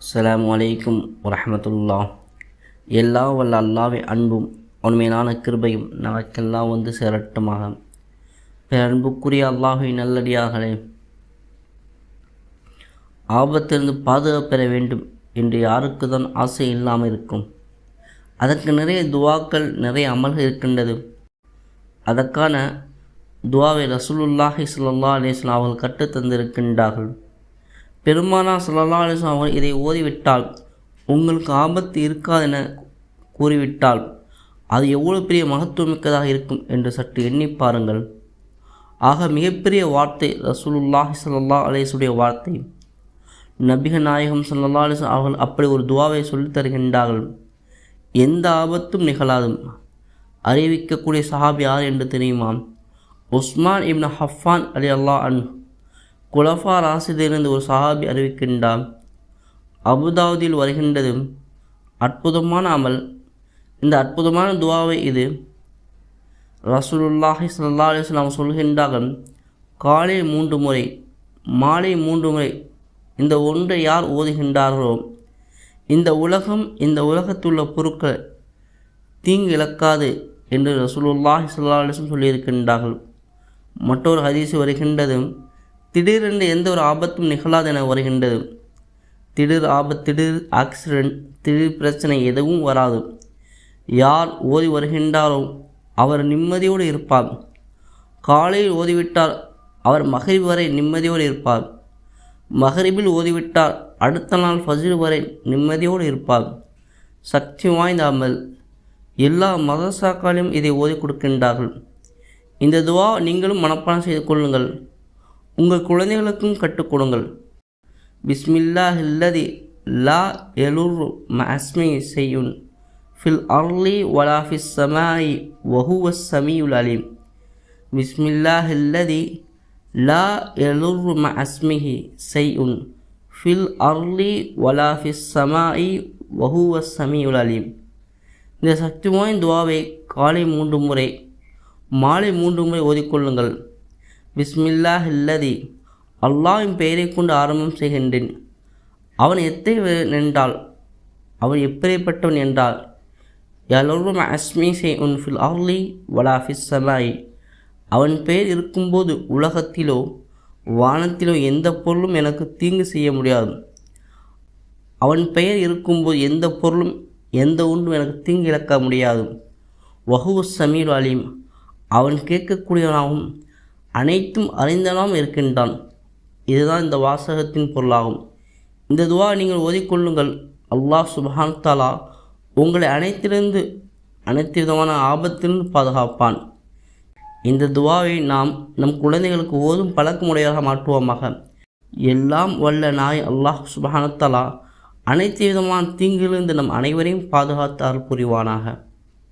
அஸ்ஸலாமு அலைக்கும் வரஹ்மத்துல்லாஹ். எல்லா வல்ல அல்லாஹ்வை அன்பும் உண்மையிலான கிருபையும் நமக்கெல்லாம் வந்து சேரட்டுமாக. அன்புக்குரிய அல்லாஹ்வின் நல்லடியார்களே, ஆபத்திலிருந்து பாதுகாப்பு பெற வேண்டும் என்று யாருக்கு தான் ஆசை இல்லாமல் இருக்கும்? அதற்கு நிறைய துவாக்கள், நிறைய அமல்கள் இருக்கின்றது. அதற்கான துவாவை ரசூலுல்லாஹி ஸல்லல்லாஹு அலைஹி வஸல்லம் அவர்கள் கற்றுத் தந்திருக்கின்றார்கள். பெருமானார் ஸல்லல்லாஹு அலைஹி வஸல்லம் அவர்கள் இதை ஓதிவிட்டால் உங்களுக்கு ஆபத்து இருக்காதென கூறிவிட்டால் அது எவ்வளோ பெரிய மகத்துவமிக்கதாக இருக்கும் என்று சற்று எண்ணி பாருங்கள். ஆக மிகப்பெரிய வார்த்தை ரசூலுல்லாஹி ஸல்லல்லாஹு அலைஹி வஸல்லம் வார்த்தை. நபிகள் நாயகம் ஸல்லல்லாஹு அலைஹி வஸல்லம் அவர்கள் அப்படி ஒரு துவாவை சொல்லித் தருகின்றார்கள். எந்த ஆபத்தும் நிகழாது. அறிவிக்கக்கூடிய சஹாபி யார் என்று தெரியுமா? உஸ்மான் இப்னு அஃபான் ரலியல்லாஹு அன்ஹு. குலஃபா ராஷிதிலிருந்து ஒரு சஹாபி அறிவிக்கின்றார். அபுதாவுதில் வருகின்றது அற்புதமான அமல். இந்த அற்புதமான துவாவை இது ரசூலுல்லாஹி ஸல்லல்லாஹு அலைஹி வஸல்லம் சொல்கின்றார்கள். காலை 3 முறை, மாலை 3 முறை இந்த ஒன்றை யார் ஓதுகின்றார்களோ இந்த உலகத்துள்ள பொருட்கள் தீங்கு இழக்காது என்று ரசூலுல்லாஹி ஸல்லல்லாஹு அலைஹி வஸல்லம் சொல்லியிருக்கின்றார்கள். மற்றொரு ஹதீஸ் வருகின்றது, திடீரென்று எந்த ஒரு ஆபத்தும் நிகழாது என வருகின்றது. திடீர் ஆபத்து, திடீர் ஆக்சிடென்ட், திடீர் பிரச்சனை எதுவும் வராது. யார் ஓதி வருகின்றாரோ அவர் நிம்மதியோடு இருப்பார். காலையில் ஓதிவிட்டால் அவர் மகரிப் வரை நிம்மதியோடு இருப்பார். மகரிபில் ஓதிவிட்டால் அடுத்த நாள் ஃபஜ்ர் வரை நிம்மதியோடு இருப்பார். சக்தி வாய்ந்த அமல். எல்லா மதரசாக்களிலும் இதை ஓதி கொடுக்கின்றார்கள். இந்த துவா நீங்களும் மனப்பாடம் செய்து கொள்ளுங்கள். உங்கள் குழந்தைகளுக்கும் கற்றுக் கொடுங்கள். பிஸ்மில்லாஹில்லதி லா யலுர்ரு மஅஸ்மி ஷைஉன் ஃபில் அர்லி வலா ஃபிஸ் ஸமாஇ வஹுவஸ் ஸமீஉல் அலீம். பிஸ்மில்லாஹில்லதி லா யலுர்ரு மஅஸ்மிஹி ஷைஉன் ஃபில் அர்லி வலா ஃபிஸ் ஸமாஇ வஹுவஸ் ஸமீஉல் அலீம். இந்த சக்தி வாய்ந்த துவாவை காலை 3 முறை, மாலை 3 முறை ஓதிக்கொள்ளுங்கள். பிஸ்மில்லாஹில்லதி, அல்லாஹ்வின் பெயரை கொண்டு ஆரம்பம் செய்கின்றேன். அவன் எத்தகையவன் என்றால், அவன் எப்பேற்பட்டவன் என்றால், யலுர்ரு மஅஸ்மி ஷைஉன் ஃபில் அர்லி வலா ஃபிஸ் ஸமாஇ, அவன் பெயர் இருக்கும்போது உலகத்திலோ வானத்திலோ எந்த பொருளும் எனக்கு தீங்கு செய்ய முடியாது. அவன் பெயர் இருக்கும்போது எந்த பொருளும் எந்த ஒன்றும் எனக்கு தீங்கு இழக்க முடியாது. வஹுவஸ் ஸமீஉல் அலீம், அவன் கேட்கக்கூடியவனாகவும் அனைத்தும் அறிந்தவனாகவும் இருக்கின்றான். இதுதான் இந்த வாசகத்தின் பொருளாகும். இந்த துவா நீங்கள் ஓதிக்கொள்ளுங்கள். அல்லாஹ் சுப்ஹானஹு தஆலா உங்களை அனைத்து விதமான ஆபத்திலிருந்து பாதுகாப்பான். இந்த துவாவை நாம் நம் குழந்தைகளுக்கு ஓதும் பழக்கமுடையதாக மாற்றுவோமாக. எல்லாம் வல்ல நாய் அல்லாஹ் சுப்ஹானஹு தஆலா அனைத்து விதமான தீங்கிலிருந்து நம் அனைவரையும் பாதுகாத்து அருள் புரிவானாக.